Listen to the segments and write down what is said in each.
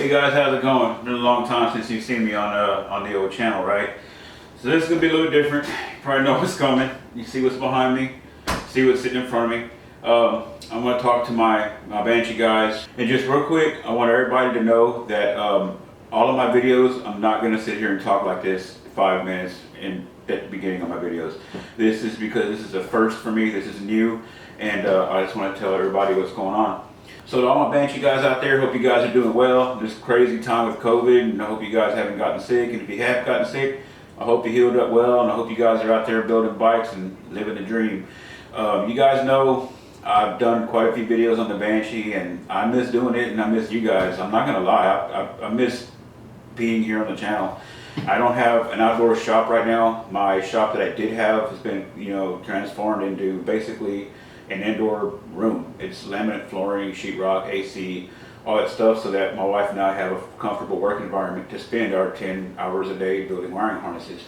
Hey guys, how's it going? It's been a long time since you've seen me on the old channel, right? So this is gonna be a little different. You probably know what's coming. You see what's behind me, see what's sitting in front of me. I'm gonna talk to my Banshee guys, and just real quick, I want everybody to know that all of my videos, I'm not gonna sit here and talk like this 5 minutes at the beginning of my videos. This is because this is a first for me. This is new, and I just want to tell everybody what's going on. So to all my Banshee guys out there, hope you guys are doing well. This crazy time with COVID, and I hope you guys haven't gotten sick. And if you have gotten sick, I hope you healed up well, and I hope you guys are out there building bikes and living the dream. You guys know I've done quite a few videos on the Banshee, and I miss doing it, and I miss you guys. I'm not gonna lie, I miss being here on the channel. I don't have an outdoor shop right now. My shop that I did have has been, transformed into basically an indoor room. It's laminate flooring, sheetrock, AC, all that stuff, so that my wife and I have a comfortable work environment to spend our 10 hours a day building wiring harnesses.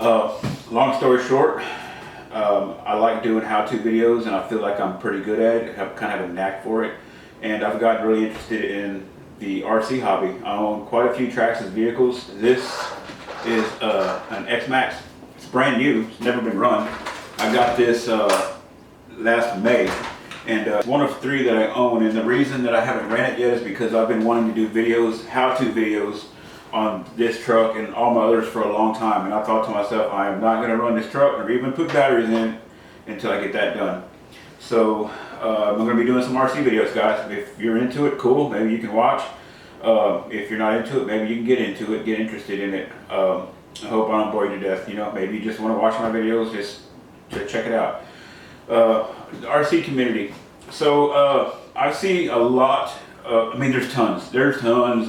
Long story short, I like doing how-to videos, and I feel like I'm pretty good at it. I kind of have a knack for it, and I've gotten really interested in the RC hobby. I own quite a few Traxxas vehicles. This is an XMAXX. It's brand new. It's never been run. I got this last May, and one of 3 that I own, and the reason that I haven't ran it yet is because I've been wanting to do videos, how-to videos on this truck and all my others for a long time, and I thought to myself, I am not going to run this truck or even put batteries in until I get that done. So I'm going to be doing some RC videos, guys. If you're into it, cool, maybe you can watch. If you're not into it, maybe you can get into it, get interested in it. I hope I don't bore you to death. Maybe you just want to watch my videos, just to check it out. The RC community. So I see a lot, there's tons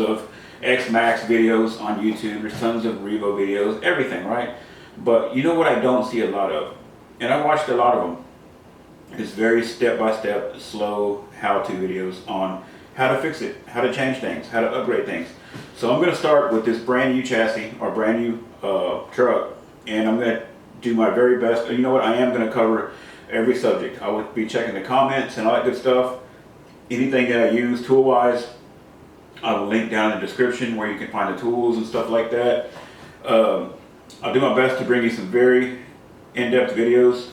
of XMAXX videos on YouTube, there's tons of Revo videos, everything, right? But you know what I don't see a lot of, and I watched a lot of them, is very step-by-step, slow how-to videos on how to fix it, how to change things, how to upgrade things. So I'm going to start with this brand new chassis, or brand new truck, and I'm going to do my very best. You know what, I am going to cover every subject. I will be checking the comments and all that good stuff. Anything that I use tool-wise, I will link down in the description where you can find the tools and stuff like that. I'll do my best to bring you some very in-depth videos,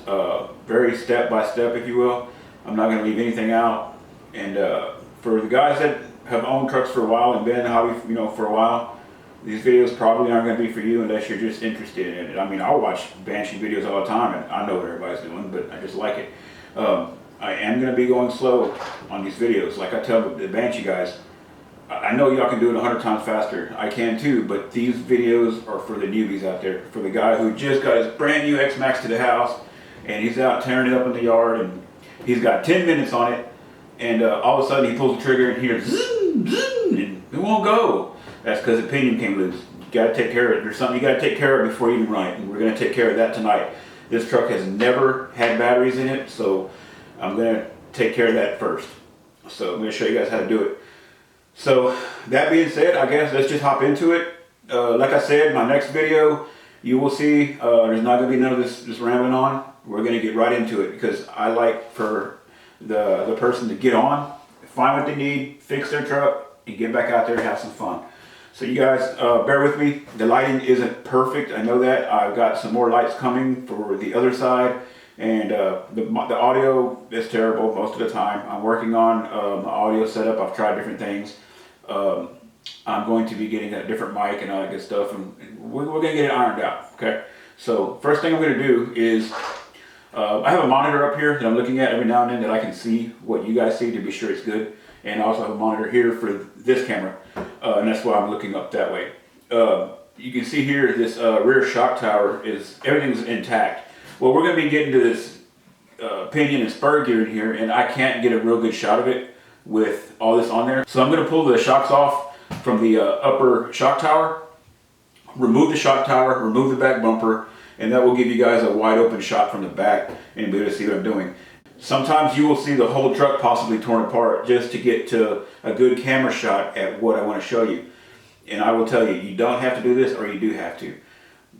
very step-by-step, if you will. I'm not going to leave anything out. And for the guys that have owned trucks for a while and been in the hobby, for a while, these videos probably aren't going to be for you unless you're just interested in it. I'll watch Banshee videos all the time, and I know what everybody's doing, but I just like it. I am going to be going slow on these videos. Like I tell the Banshee guys, I know y'all can do it 100 times faster. I can too, but these videos are for the newbies out there. For the guy who just got his brand new XMAXX to the house, and he's out tearing it up in the yard, and he's got 10 minutes on it, and all of a sudden he pulls the trigger and hears zoom, zoom, and it won't go. That's because the pinion came loose. You gotta take care of it. There's something you gotta take care of before you even run it, and we're gonna take care of that tonight. This truck has never had batteries in it, so I'm gonna take care of that first. So I'm gonna show you guys how to do it. So that being said, I guess let's just hop into it. Like I said, my next video, you will see there's not gonna be none of this rambling on. We're gonna get right into it, because I like for the person to get on, find what they need, fix their truck, and get back out there and have some fun. So you guys, bear with me. The lighting isn't perfect, I know that. I've got some more lights coming for the other side, and the audio is terrible most of the time. I'm working on the audio setup. I've tried different things. I'm going to be getting a different mic and all that good stuff, and we're going to get it ironed out, okay? So first thing I'm going to do is, I have a monitor up here that I'm looking at every now and then that I can see what you guys see to be sure it's good. And I also have a monitor here for this camera, and that's why I'm looking up that way. You can see here this rear shock tower everything's intact. Well, we're going to be getting to this pinion and spur gear in here, and I can't get a real good shot of it with all this on there. So I'm going to pull the shocks off from the upper shock tower, remove the shock tower, remove the back bumper, and that will give you guys a wide open shot from the back and be able to see what I'm doing. Sometimes you will see the whole truck possibly torn apart just to get to a good camera shot at what I want to show you. And I will tell you, you don't have to do this, or you do have to.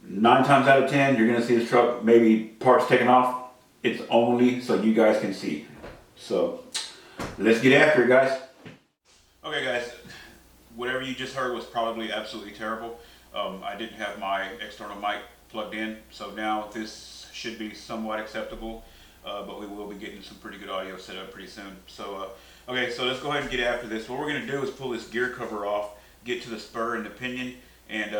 9 times out of 10, you're going to see this truck, maybe parts taken off. It's only so you guys can see. So let's get after it, guys. Okay guys, whatever you just heard was probably absolutely terrible. I didn't have my external mic plugged in, so now this should be somewhat acceptable, but we will be getting some pretty good audio set up pretty soon. So, okay, so let's go ahead and get after this. What we're going to do is pull this gear cover off, get to the spur and the pinion, and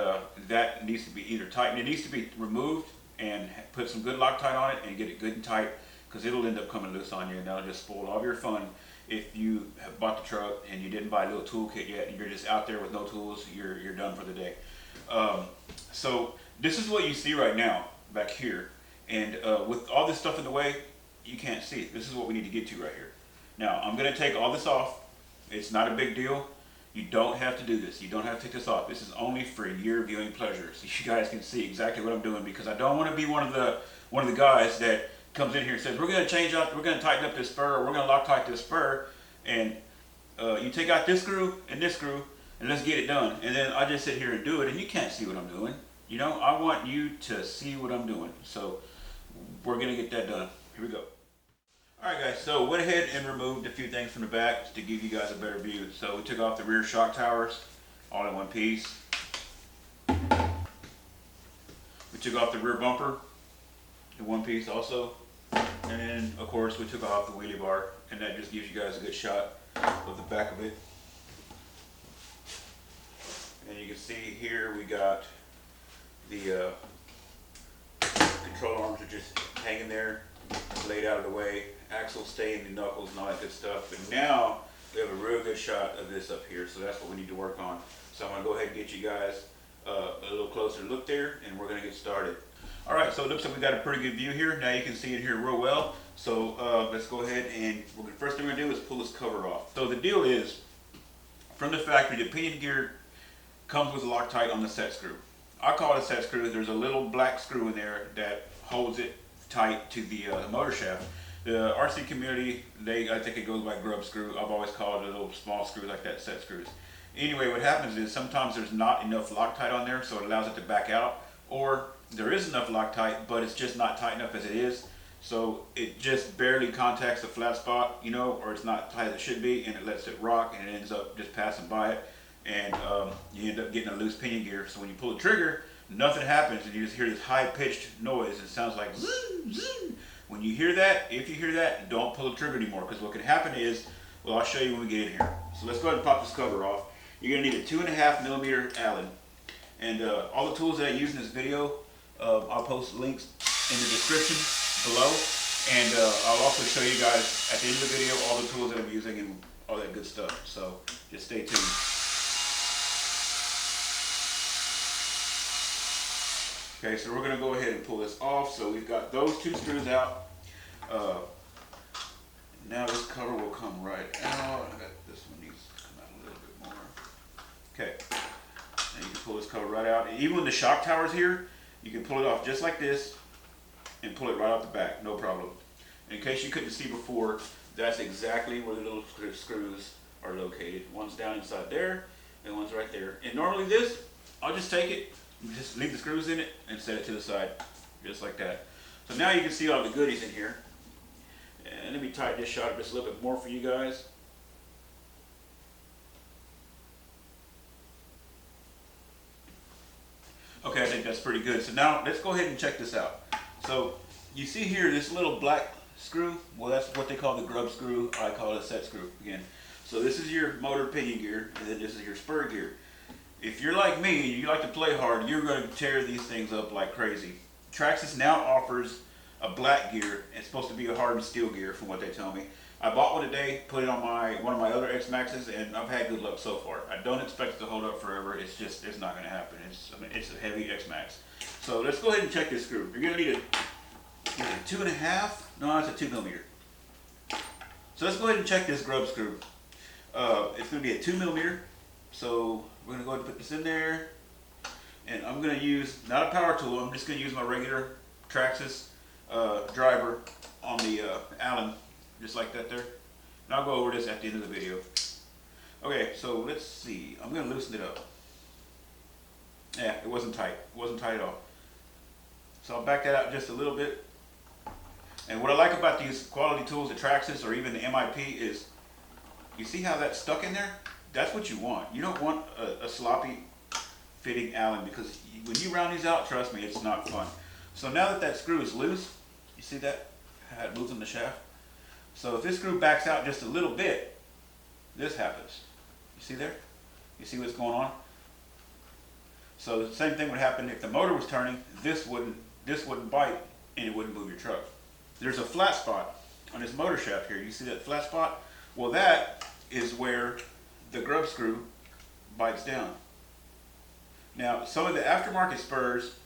that needs to be either tightened, it needs to be removed, and put some good Loctite on it and get it good and tight, because it'll end up coming loose on you, and that'll just spoil all of your fun. If you have bought the truck and you didn't buy a little toolkit yet and you're just out there with no tools, you're done for the day. So this is what you see right now back here, and with all this stuff in the way, you can't see it. This is what we need to get to right here. Now I'm going to take all this off. It's not a big deal. You don't have to do this. You don't have to take this off. This is only for your viewing pleasure, so you guys can see exactly what I'm doing, because I don't want to be one of the guys that comes in here and says, we're going to tighten up this spur, or we're going to Loctite this spur, and you take out this screw, and let's get it done. And then I just sit here and do it, and you can't see what I'm doing. You know, I want you to see what I'm doing. So we're going to get that done. Here we go. All right, guys, so went ahead and removed a few things from the back to give you guys a better view. So we took off the rear shock towers, all in one piece. We took off the rear bumper in one piece also. And then, of course, we took off the wheelie bar, and that just gives you guys a good shot of the back of it. And you can see here we got the control arms are just hanging there, laid out of the way. Axles stay in the knuckles and all that good stuff. But now we have a real good shot of this up here, so that's what we need to work on. So I'm going to go ahead and get you guys a little closer look there, and we're going to get started. All right, so it looks like we got a pretty good view here. Now you can see it here real well. So let's go ahead and first thing we're going to do is pull this cover off. So the deal is, from the factory, the pinion gear comes with Loctite on the set screw. I call it a set screw. There's a little black screw in there that holds it tight to the motor shaft. The RC community, I think it goes by grub screw. I've always called it a little small screw like that, set screws. Anyway, what happens is sometimes there's not enough Loctite on there, so it allows it to back out, or there is enough Loctite, but it's just not tight enough as it is, so it just barely contacts the flat spot, you know, or it's not tight as it should be, and it lets it rock, and it ends up just passing by it, and you end up getting a loose pinion gear. So when you pull the trigger, nothing happens, and you just hear this high-pitched noise. It sounds like zoom, zoom. When you hear that, if you hear that, don't pull the trigger anymore, because what can happen is, well, I'll show you when we get in here. So let's go ahead and pop this cover off. You're going to need a 2.5mm Allen, and all the tools that I use in this video, I'll post links in the description below, and I'll also show you guys at the end of the video all the tools that I'm using and all that good stuff. So just stay tuned. Okay, so we're going to go ahead and pull this off. So we've got those two screws out. Now this cover will come right out. I got this one needs to come out a little bit more. Okay, and you can pull this cover right out. And even with the shock towers here, you can pull it off just like this and pull it right off the back, no problem. And in case you couldn't see before, that's exactly where the little screws are located. One's down inside there, and one's right there. And normally this, I'll just take it, just leave the screws in it, and set it to the side, just like that. So now you can see all the goodies in here. And let me tighten this shot up just a little bit more for you guys. Okay, I think that's pretty good. So now let's go ahead and check this out. So you see here this little black screw? Well, that's what they call the grub screw. I call it a set screw again. So this is your motor pinion gear, and then this is your spur gear. If you're like me and you like to play hard, you're going to tear these things up like crazy. Traxxas now offers a black gear. It's supposed to be a hardened steel gear from what they tell me. I bought one today, put it on one of my other XMAXXs, and I've had good luck so far. I don't expect it to hold up forever. It's not going to happen. It's a heavy XMAXX. So let's go ahead and check this screw. You're going to need a 2.5. No, it's a 2mm. So let's go ahead and check this grub screw. It's going to be a 2mm. So we're going to go ahead and put this in there. And I'm going to use, not a power tool, I'm just going to use my regular Traxxas driver on the Allen, just like that there. And I'll go over this at the end of the video. Okay, so let's see. I'm going to loosen it up. Yeah, it wasn't tight. It wasn't tight at all. So I'll back that out just a little bit. And what I like about these quality tools, the Traxxas or even the MIP, is you see how that's stuck in there? That's what you want. You don't want a sloppy fitting Allen, because when you round these out, trust me, it's not fun. So now that that screw is loose, you see that? How it moves in the shaft? So if this screw backs out just a little bit, this happens. You see there? You see what's going on? So the same thing would happen if the motor was turning. This wouldn't bite and it wouldn't move your truck. There's a flat spot on this motor shaft here. You see that flat spot? Well, that is where the grub screw bites down. Now, some of the aftermarket spurs,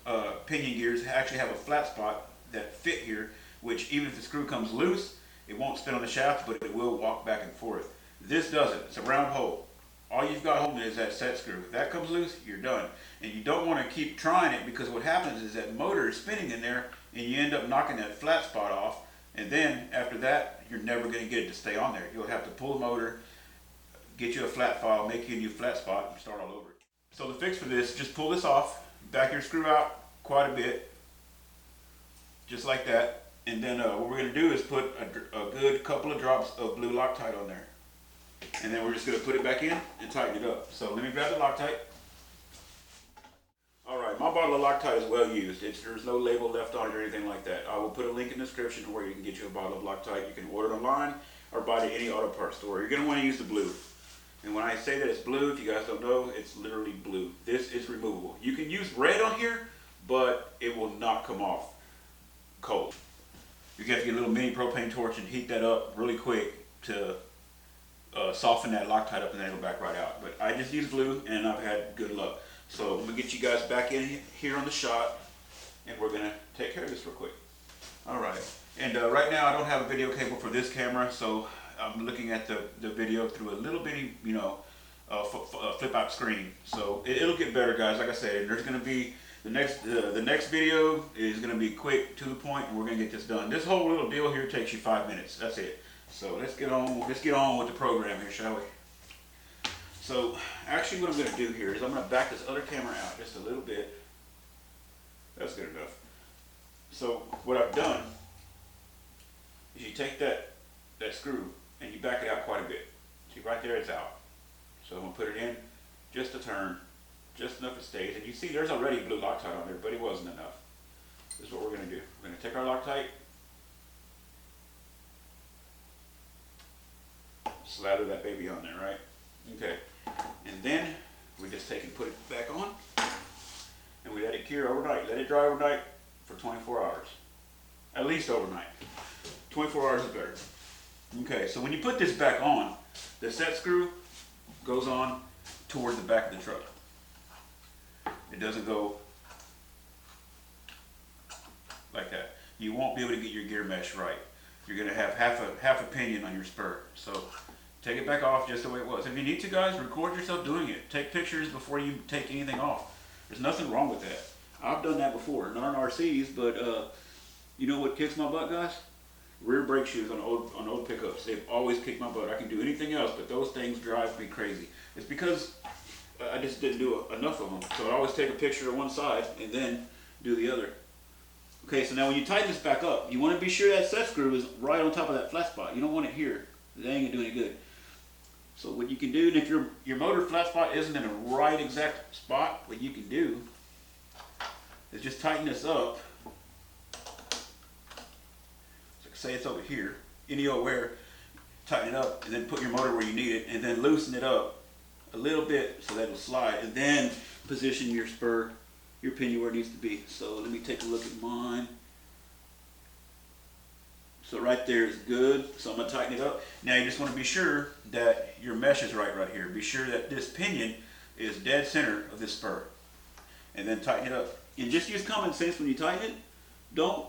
pinion gears, actually have a flat spot that fit here, which even if the screw comes loose, it won't spin on the shaft, but it will walk back and forth. This doesn't. It's a round hole. All you've got holding it is that set screw. If that comes loose, you're done. And you don't want to keep trying it, because what happens is that motor is spinning in there and you end up knocking that flat spot off. And then after that, you're never going to get it to stay on there. You'll have to pull the motor, get you a flat file, make you a new flat spot, and start all over. So the fix for this, just pull this off, back your screw out quite a bit, just like that. And then what we're going to do is put a good couple of drops of blue Loctite on there. And then we're just going to put it back in and tighten it up. So let me grab the Loctite. Alright, my bottle of Loctite is well used. There's no label left on it or anything like that. I will put a link in the description where you can get you a bottle of Loctite. You can order it online or buy it at any auto parts store. You're going to want to use the blue. And when I say that it's blue, if you guys don't know, it's literally blue. This is removable. You can use red on here, but it will not come off cold. You have to get a little mini propane torch and heat that up really quick to soften that Loctite up, and then it'll back right out. But I just use blue and I've had good luck. So I'm going to get you guys back in here on the shot, and we're going to take care of this real quick. Alright, and right now I don't have a video cable for this camera, so I'm looking at the video through a little bitty, flip out screen. So it'll get better, guys. Like I said, there's going to be the next video is going to be quick, to the point, and we're going to get this done. This whole little deal here takes you 5 minutes. That's it. So let's get on with the program here, shall we? So actually what I'm going to do here is I'm going to back this other camera out just a little bit. That's good enough. So what I've done is you take that screw and you back it out quite a bit. See, right there it's out. So I'm going to put it in just a turn, just enough it stays. And you see there's already blue Loctite on there, but it wasn't enough. This is what we're going to do. We're going to take our Loctite, slather that baby on there, right? Okay. And then we just take and put it back on, and we let it cure overnight. Let it dry overnight for 24 hours. At least overnight. 24 hours is better. Okay, so when you put this back on, the set screw goes on toward the back of the truck. It doesn't go like that. You won't be able to get your gear mesh right. You're going to have half a pinion on your spur. So take it back off just the way it was. If you need to, guys, record yourself doing it. Take pictures before you take anything off. There's nothing wrong with that. I've done that before, not on RCs, but you know what kicks my butt, guys? Rear brake shoes on old pickups. They've always kicked my butt. I can do anything else, but those things drive me crazy. It's because I just didn't do enough of them. So I always take a picture of one side and then do the other. Okay, so now when you tighten this back up, you want to be sure that set screw is right on top of that flat spot. You don't want it here. That ain't gonna do any good. So what you can do, and if your motor flat spot isn't in the right exact spot, what you can do is just tighten this up. So say it's over here, anywhere, tighten it up, and then put your motor where you need it, and then loosen it up a little bit so that it'll slide, and then position your spur, your pinion where it needs to be. So let me take a look at mine. So right there is good. So I'm going to tighten it up. Now you just want to be sure that your mesh is right here. Be sure that this pinion is dead center of this spur. And then tighten it up. And just use common sense when you tighten it. Don't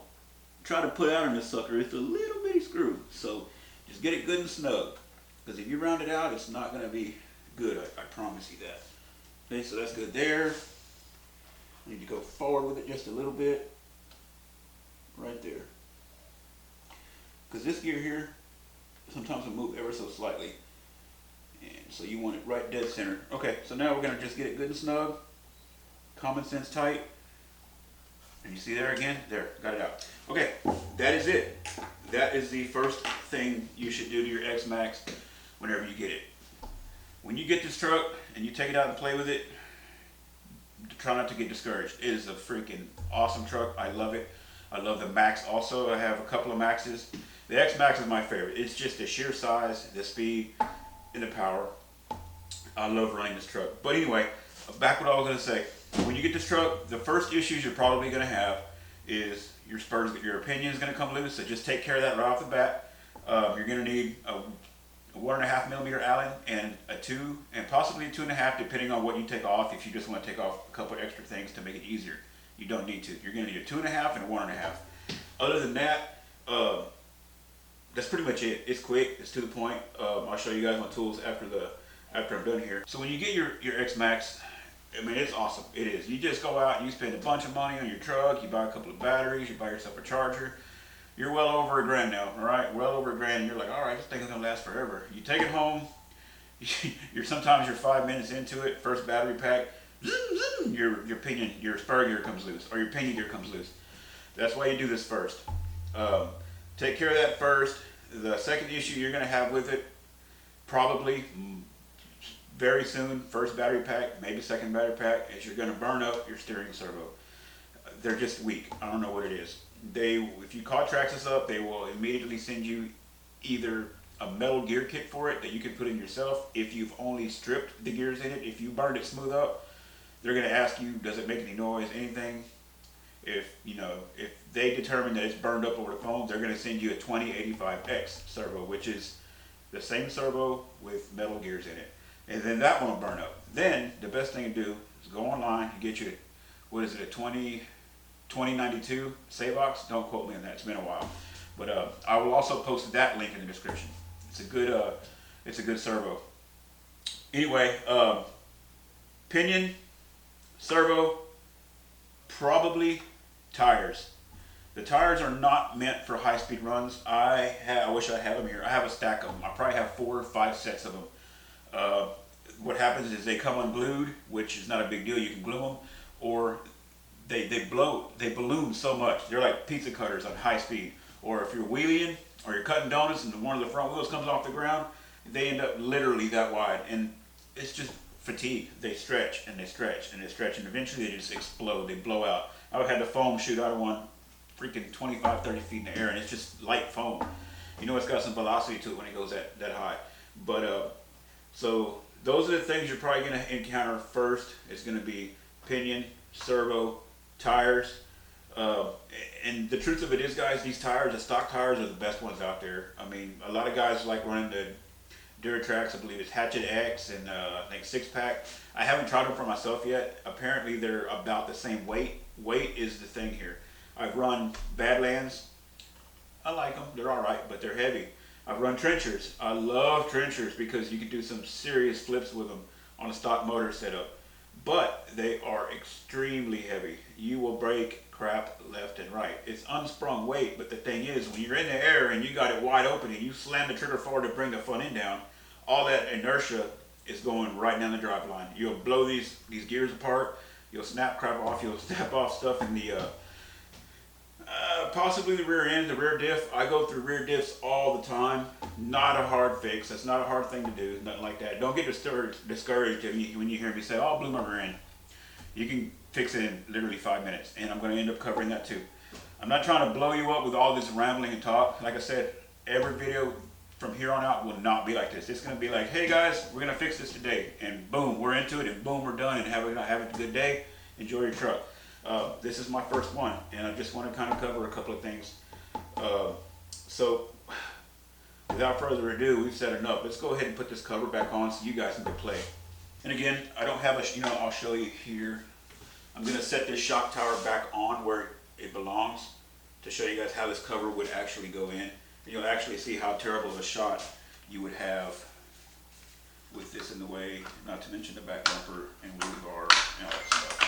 try to put out on this sucker. It's a little bitty screw. So just get it good and snug. Because if you round it out, it's not going to be good. I promise you that. Okay, so that's good there. Need to go forward with it just a little bit. Right there. Because this gear here sometimes will move ever so slightly, and so you want it right dead center. Okay, so now we're going to just get it good and snug, common sense tight, and you see there again, there, got it out. Okay, that is it. That is the first thing you should do to your XMAXX whenever you get it. when you get this truck and you take it out and play with it, try not to get discouraged. It is a freaking awesome truck. I love it. I love the Max also. I have a couple of Maxes. The XMAXX is my favorite. It's just the sheer size, the speed, and the power. I love running this truck. But anyway, back what I was going to say. When you get this truck, the first issues you're probably going to have is your spurs, your pinion is going to come loose. So just take care of that right off the bat. You're going to need a 1.5 millimeter Allen and a 2 and possibly a 2.5 depending on what you take off. If you just want to take off a couple extra things to make it easier, you don't need to. You're going to need a 2.5 and a 1.5. Other than that, that's pretty much it. It's quick. It's to the point. I'll show you guys my tools after I'm done here. So when you get your XMAXX, I mean, it's awesome. It is. You just go out and you spend a bunch of money on your truck. You buy a couple of batteries. You buy yourself a charger. You're well over $1,000 now, all right? Well over $1,000, and you're like, all right, this thing is gonna last forever. You take it home. Sometimes you're 5 minutes into it. First battery pack, your pinion, your spur gear comes loose, or your pinion gear comes loose. That's why you do this first. Take care of that first. The second issue you're gonna have with it, probably very soon, first battery pack, maybe second battery pack, is you're gonna burn up your steering servo. They're just weak. I don't know what it is. If you call Traxxas up, they will immediately send you either a metal gear kit for it that you can put in yourself. If you've only stripped the gears in it, if you burned it smooth up, they're going to ask you, does it make any noise, anything? If they determine that it's burned up over the phone, they're going to send you a 2085X servo, which is the same servo with metal gears in it. And then that one will burn up. Then the best thing to do is go online and get you, what is it, a 2092 Savox. Don't quote me on that, it's been a while. But I will also post that link in the description. It's a good servo. Anyway, pinion, servo, probably tires. The tires are not meant for high-speed runs. I wish I had them here. I have a stack of them. I probably have 4 or 5 sets of them. What happens is they come unglued, which is not a big deal. You can glue them, or they balloon so much. They're like pizza cutters on high speed. Or if you're wheeling or you're cutting donuts and one of the front wheels comes off the ground, they end up literally that wide. And it's just fatigue. They stretch and they stretch and they stretch, and eventually they just explode. They blow out. I've had the foam shoot out of one freaking 25, 30 feet in the air, and it's just light foam. You know, it's got some velocity to it when it goes that high. But so those are the things you're probably going to encounter first. It's going to be pinion, servo, tires. And the truth of it is, guys, these tires, the stock tires, are the best ones out there. I mean, a lot of guys like running the Duratrax, I believe it's Hatchet X, and I think 6-pack. I haven't tried them for myself yet. Apparently they're about the same weight. Weight is the thing here. I've run Badlands. I like them. They're all right, but they're heavy. I've run trenchers. I love trenchers because you can do some serious flips with them on a stock motor setup. But they are extremely heavy. You will break crap left and right. It's unsprung weight, but the thing is, when you're in the air and you got it wide open and you slam the trigger forward to bring the front end down, all that inertia is going right down the drive line. You'll blow these gears apart. You'll snap crap off. You'll snap off stuff in the possibly the rear end, the rear diff. I go through rear diffs all the time. Not a hard fix. That's not a hard thing to do. Nothing like that. Don't get discouraged when you hear me say, "Oh, I blew my rear end." You can fix it in literally 5 minutes, and I'm going to end up covering that too. I'm not trying to blow you up with all this rambling and talk. Like I said, every video from here on out will not be like this. It's going to be like, "Hey guys, we're going to fix this today," and boom, we're into it, and boom, we're done, and have a good day. Enjoy your truck. This is my first one, and I just want to kind of cover a couple of things. So without further ado, we've said enough. Let's go ahead and put this cover back on so you guys can play. And again, I don't have I'll show you here. I'm going to set this shock tower back on where it belongs to show you guys how this cover would actually go in. And you'll actually see how terrible of a shot you would have with this in the way, not to mention the back bumper and wheel bar and all that stuff.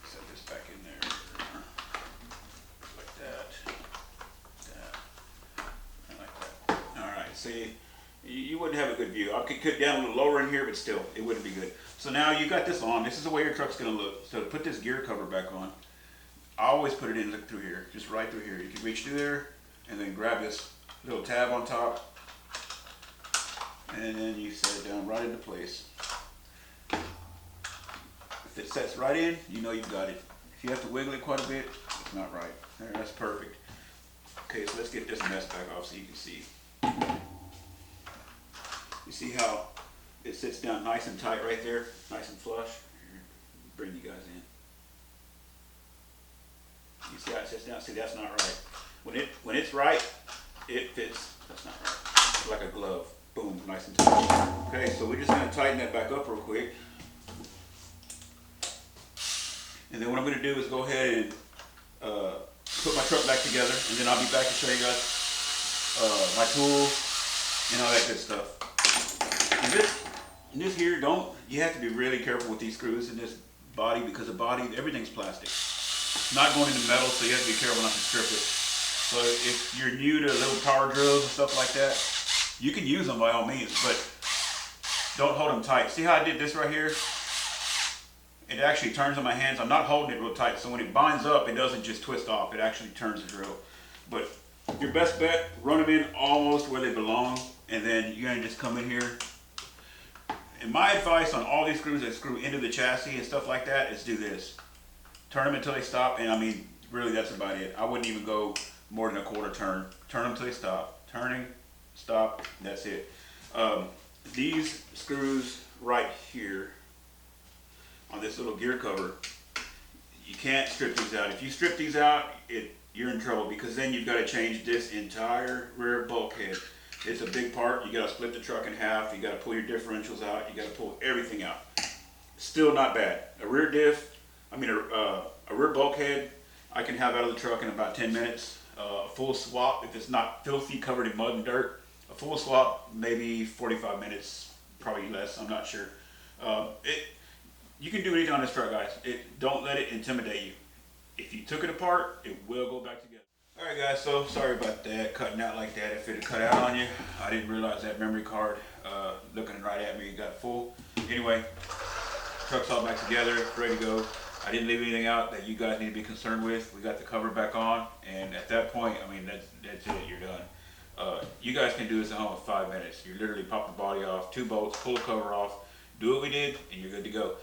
Set this back in there, like that, and like that. All right, see, you wouldn't have a good view. I could cut down a little lower in here, but still, it wouldn't be good. So now you got this on. This is the way your truck's gonna look. So to put this gear cover back on, I always put it in through here, just right through here. You can reach through there and then grab this little tab on top and then you set it down right into place. If it sets right in, you know you've got it. If you have to wiggle it quite a bit, it's not right. There, that's perfect. Okay, so let's get this mess back off so you can see. You see how it sits down nice and tight right there, nice and flush? Here, bring you guys in. You see how it sits down? See, that's not right. When it's right, it fits. That's not right. It's like a glove. Boom, nice and tight. Okay, so we're just gonna tighten that back up real quick. And then what I'm gonna do is go ahead and put my truck back together, and then I'll be back to show you guys my tools and all that good stuff. And this here, you have to be really careful with these screws in this body, because the body, everything's plastic. It's not going into metal, so you have to be careful not to strip it. So if you're new to little power drills and stuff like that, you can use them by all means, but don't hold them tight. See how I did this right here? It actually turns on my hands. I'm not holding it real tight, so when it binds up, it doesn't just twist off. It actually turns the drill. But your best bet, run them in almost where they belong, and then you're gonna just come in here. And my advice on all these screws that screw into the chassis and stuff like that is do this. Turn them until they stop, and I mean, really that's about it. I wouldn't even go more than a quarter turn. Turn them until they stop. Turning, stop, that's it. These screws right here on this little gear cover, you can't strip these out. If you strip these out, you're in trouble, because then you've got to change this entire rear bulkhead. It's a big part. You got to split the truck in half. You got to pull your differentials out. You got to pull everything out. Still not bad. A rear bulkhead, I can have out of the truck in about 10 minutes. A full swap, if it's not filthy, covered in mud and dirt, a full swap, maybe 45 minutes, probably less, I'm not sure. You can do anything on this truck, guys. Don't let it intimidate you. If you took it apart, it will go back together. Alright guys, so sorry about that, cutting out like that. If it had cut out on you, I didn't realize that memory card, looking right at me, got full. Anyway, truck's all back together, ready to go. I didn't leave anything out that you guys need to be concerned with. We got the cover back on, and at that point, I mean, that's it, you're done. You guys can do this at home in 5 minutes. You literally pop the body off, 2 bolts, pull the cover off, do what we did, and you're good to go.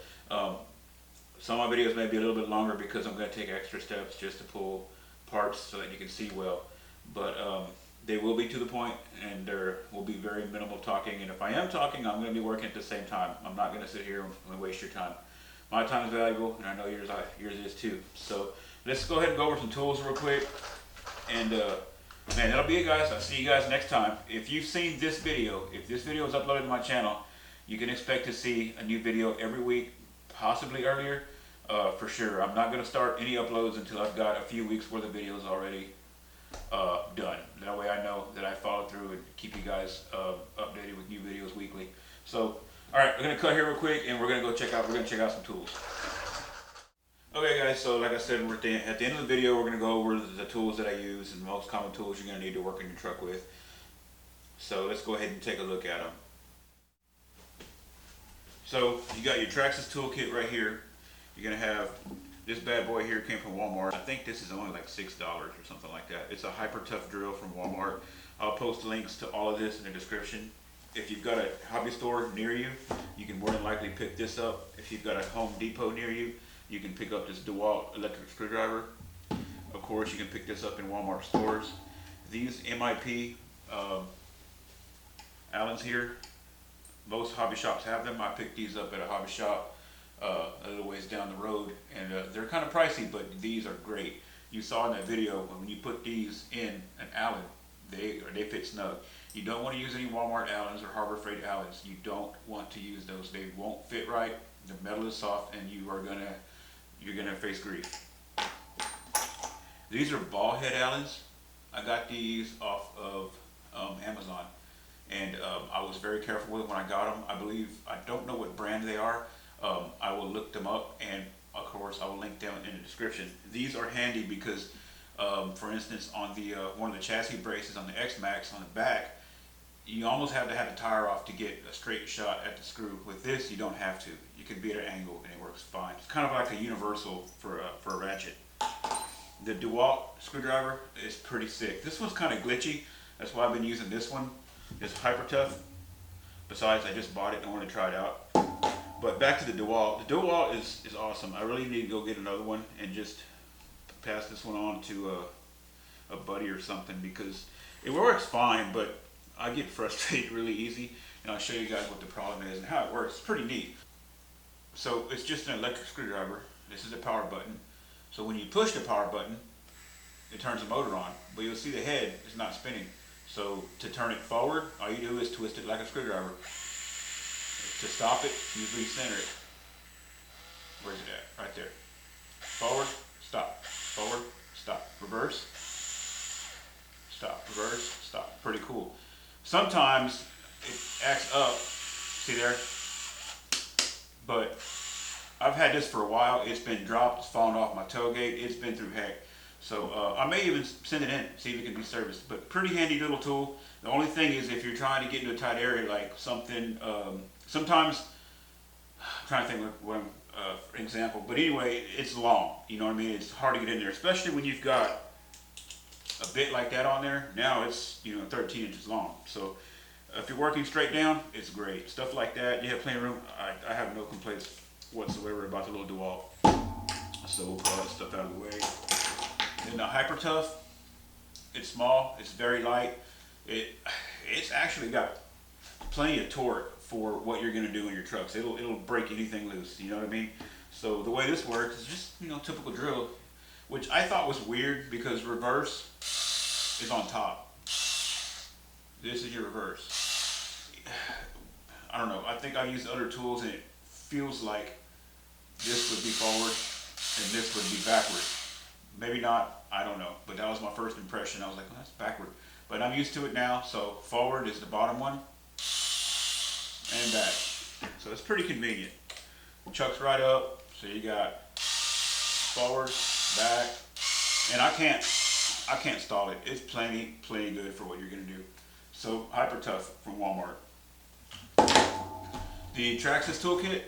Some of my videos may be a little bit longer because I'm going to take extra steps just to pull parts so that you can see well. But they will be to the point, and there will be very minimal talking. And if I am talking, I'm going to be working at the same time. I'm not going to sit here and waste your time. My time is valuable, and I know yours is too. So let's go ahead and go over some tools real quick. And man, that'll be it, guys. I'll see you guys next time. If you've seen this video, if this video is uploaded to my channel, you can expect to see a new video every week, possibly earlier, for sure. I'm not going to start any uploads until I've got a few weeks worth of videos already done. That way I know that I follow through and keep you guys updated with new videos weekly. So, alright, we're going to cut here real quick, and we're going to check out some tools. Okay guys, so like I said, at the end of the video, we're going to go over the tools that I use, and the most common tools you're going to need to work on your truck with. So let's go ahead and take a look at them. So you got your Traxxas toolkit right here. You're going to have this bad boy here, came from Walmart. I think this is only like $6 or something like that. It's a Hypertough drill from Walmart. I'll post links to all of this in the description. If you've got a hobby store near you, you can more than likely pick this up. If you've got a Home Depot near you, you can pick up this Dewalt electric screwdriver. Of course, you can pick this up in Walmart stores. These MIP Allens here, most hobby shops have them. I picked these up at a hobby shop a little ways down the road, and they're kind of pricey, but these are great. You saw in that video, when you put these in an Allen, they fit snug. You don't want to use any Walmart Allens or Harbor Freight Allens. You don't want to use those. They won't fit right. The metal is soft, and you're gonna face grief. These are ball head Allens. I got these off of Amazon, and I was very careful with them when I got them. I don't know what brand they are. I will look them up, and of course I will link them in the description. These are handy because, for instance, on the one of the chassis braces on the XMAXX on the back, you almost have to have the tire off to get a straight shot at the screw. With this, you don't have to. You can be at an angle and it works fine. It's kind of like a universal for a ratchet. The Dewalt screwdriver is pretty sick. This one's kind of glitchy. That's why I've been using this one. It's Hypertough. Besides, I just bought it and I want to try it out. But back to the Dewalt. The Dewalt is awesome. I really need to go get another one and just pass this one on to a buddy or something, because it works fine, but I get frustrated really easy. And I'll show you guys what the problem is and how it works. It's pretty neat. So it's just an electric screwdriver. This is the power button. So when you push the power button, it turns the motor on, but you'll see the head is not spinning. So to turn it forward, all you do is twist it like a screwdriver. To stop it, usually center it. Where's it at? Right there. Forward, stop. Forward, stop. Reverse, stop. Reverse, stop. Pretty cool. Sometimes it acts up, see there? But I've had this for a while. It's been dropped, it's fallen off my tailgate. It's been through heck. So I may even send it in, see if it can be serviced. But pretty handy little tool. The only thing is if you're trying to get into a tight area, like something, sometimes, I'm trying to think what for example, but anyway, it's long, you know what I mean? It's hard to get in there, especially when you've got a bit like that on there. Now it's, 13 inches long. So if you're working straight down, it's great. Stuff like that, you have plenty of room. I have no complaints whatsoever about the little Dewalt. So we'll put all that stuff out of the way. Then the Hypertough, it's small, it's very light. It's actually got plenty of torque for what you're going to do in your trucks. It'll break anything loose, you know what I mean? So the way this works is just, typical drill, which I thought was weird because reverse is on top. This is your reverse. I don't know, I think I've used other tools and it feels like this would be forward and this would be backward. Maybe not, I don't know, but that was my first impression. I was like, well, that's backward. But I'm used to it now, so forward is the bottom one, and back. So it's pretty convenient. Chucks right up, so you got forward, back, and I can't stall it. It's plenty good for what you're gonna do. So Hypertough from Walmart. The Traxxas toolkit,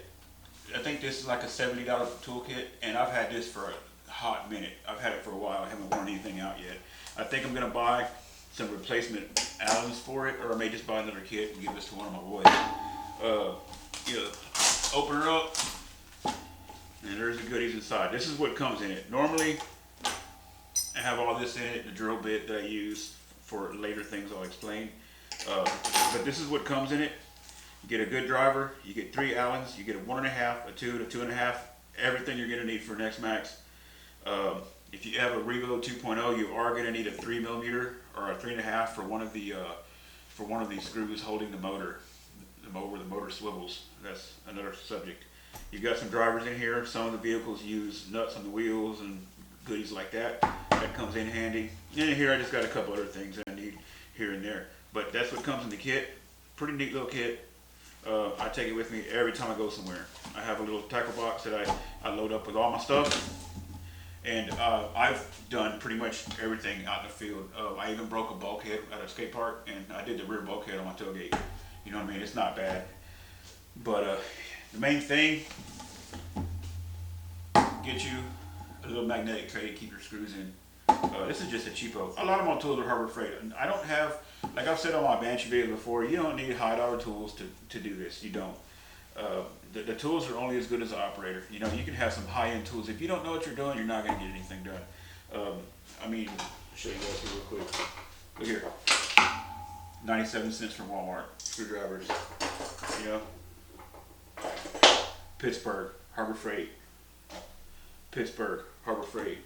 I think this is like a $70 toolkit, and I've had this for a hot minute. I've had it for a while. I haven't worn anything out yet. I think I'm gonna buy some replacement Allens for it, or I may just buy another kit and give this to one of my boys. Open her up, and there's the goodies inside. This is what comes in it. Normally, I have all this in it, the drill bit that I use for later things I'll explain. But this is what comes in it. You get a good driver, you get 3 Allens, you get a 1.5, a 2, a 2.5, everything you're gonna need for an XMAXX. If you have a Revo 2.0, you are going to need a 3mm or a 3.5 for one of these screws holding the motor, where the motor swivels. That's another subject. You've got some drivers in here. Some of the vehicles use nuts on the wheels and goodies like that. That comes in handy. And in here I just got a couple other things that I need here and there. But that's what comes in the kit. Pretty neat little kit. I take it with me every time I go somewhere. I have a little tackle box that I load up with all my stuff. And I've done pretty much everything out in the field. I even broke a bulkhead at a skate park, and I did the rear bulkhead on my tailgate. You know what I mean? It's not bad. But the main thing, get you a little magnetic tray to keep your screws in. This is just a cheapo. A lot of my tools are Harbor Freight. I don't have, like I've said on my Banshee video before, you don't need high dollar tools to do this. You don't. The tools are only as good as the operator. You can have some high-end tools. If you don't know what you're doing, you're not going to get anything done. I mean, I'll show you guys real quick. Look here. 97 cents from Walmart. Screwdrivers. Pittsburgh, Harbor Freight. Pittsburgh, Harbor Freight.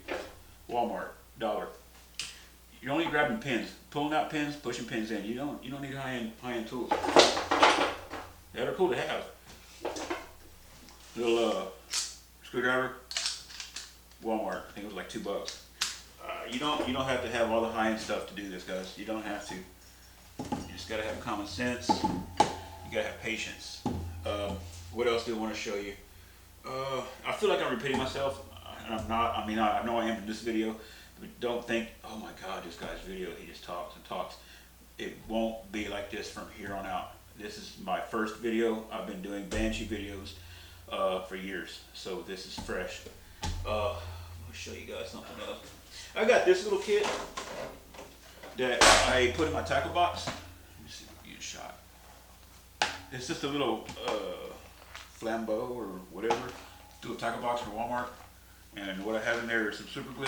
Walmart, $1. You're only grabbing pins. Pulling out pins, pushing pins in. You don't need high-end tools. That are cool to have. Little screwdriver, Walmart. I think it was like $2. You don't have to have all the high-end stuff to do this, guys. You don't have to. You just gotta have common sense. You gotta have patience. What else do I want to show you? I feel like I'm repeating myself, and I'm not. I mean, I know I am in this video, but don't think, oh my God, this guy's video, he just talks and talks. It won't be like this from here on out. This is my first video. I've been doing Banshee videos for years, so this is fresh. I'll show you guys something else. I got this little kit that I put in my tackle box. Let me see if we can get a shot. It's just a little flambeau or whatever, little tackle box for Walmart. And what I have in there is some super glue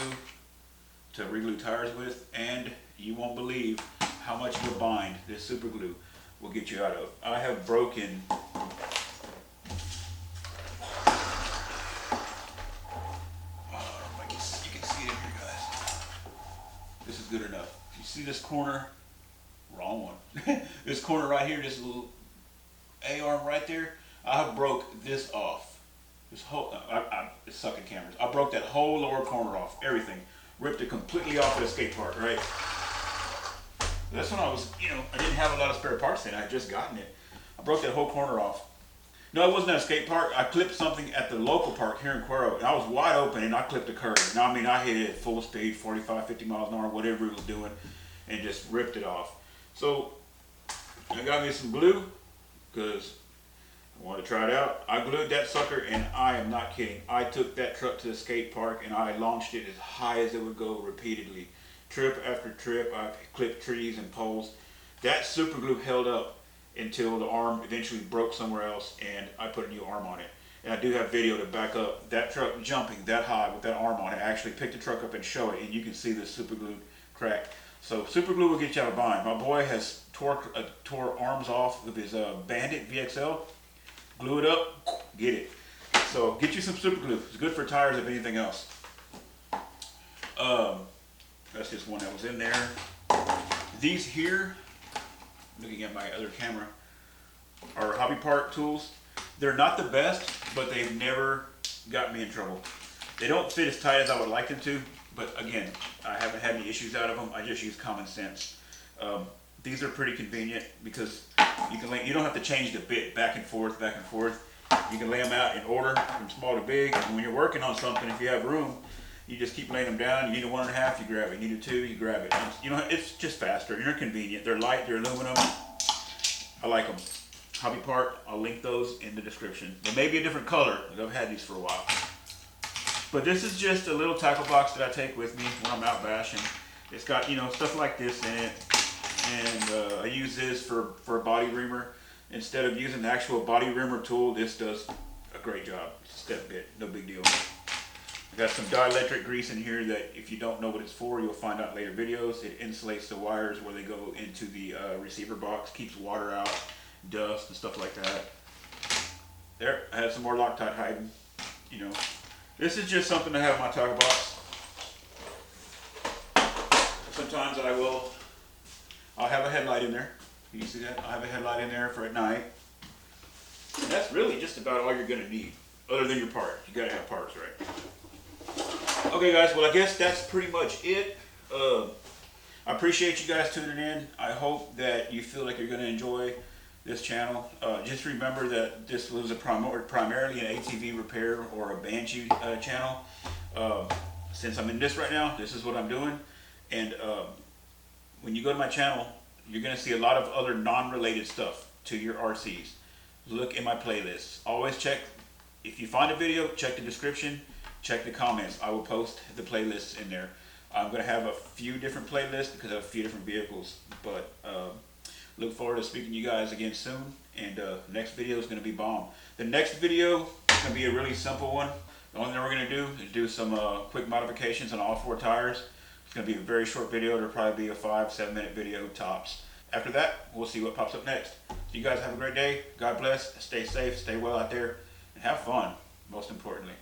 to reglue tires with, and you won't believe how much of a bind this super glue will get you out of. I have broken you can see it in here, guys. This is good enough. You see this corner? Wrong one. This corner right here, this little A-arm right there, I broke this off. This whole, it's sucking cameras. I broke that whole lower corner off, everything. Ripped it completely off at a skate park, right? That's when I was, I didn't have a lot of spare parts then. I had just gotten it. I broke that whole corner off. No, it wasn't at a skate park. I clipped something at the local park here in Cuero, and I was wide open, and I clipped a curve. And I mean, I hit it at full speed, 45, 50 miles an hour, whatever it was doing, and just ripped it off. So I got me some glue because I wanted to try it out. I glued that sucker, and I am not kidding. I took that truck to the skate park, and I launched it as high as it would go repeatedly. Trip after trip, I clipped trees and poles. That super glue held up until the arm eventually broke somewhere else, and I put a new arm on it. And I do have video to back up that truck jumping that high with that arm on it. I actually picked the truck up and show it, and you can see the super glue crack. So super glue will get you out of bind. My boy has tore arms off with his Bandit VXL. Glue it up, get it. So get you some super glue. It's good for tires if anything else. That's just one that was in there. These here, looking at my other camera, are hobby part tools. They're not the best, but they've never got me in trouble. They don't fit as tight as I would like them to, but again, I haven't had any issues out of them. I just use common sense. These are pretty convenient because you don't have to change the bit back and forth, back and forth. You can lay them out in order from small to big. And when you're working on something, if you have room, you just keep laying them down. You need a 1.5, you grab it. You need a 2, you grab it. It's just faster. They're convenient. They're light. They're aluminum. I like them. Hobby part. I'll link those in the description. They may be a different color, because I've had these for a while. But this is just a little tackle box that I take with me when I'm out bashing. It's got stuff like this in it, and I use this for a body reamer. Instead of using the actual body reamer tool, this does a great job. It's a step bit, no big deal. I got some dielectric grease in here that if you don't know what it's for, you'll find out in later videos. It insulates the wires where they go into the receiver box, keeps water out, dust and stuff like that. There, I have some more Loctite hiding. This is just something to have in my tackle box. Sometimes I'll have a headlight in there. You see that? I'll have a headlight in there for at night. And that's really just about all you're gonna need, other than your parts. You gotta have parts, right? Okay guys, well I guess that's pretty much it. I appreciate you guys tuning in. I hope that you feel like you're gonna enjoy this channel. Just remember that this was primarily an ATV repair or a Banshee channel. Since I'm in this right now, this is what I'm doing. And when you go to my channel, you're going to see a lot of other non-related stuff to your RCs. Look in my playlists. Always check, if you find a video, check the description, check the comments. I will post the playlists in there. I'm going to have a few different playlists because I have a few different vehicles. But look forward to speaking to you guys again soon. And next video is going to be bomb. The next video is going to be a really simple one. The only thing we're going to do is do some quick modifications on all 4 tires. It's going to be a very short video. It'll probably be a 5-7 minute video tops. After that, we'll see what pops up next. So you guys have a great day. God bless. Stay safe. Stay well out there. And have fun, most importantly.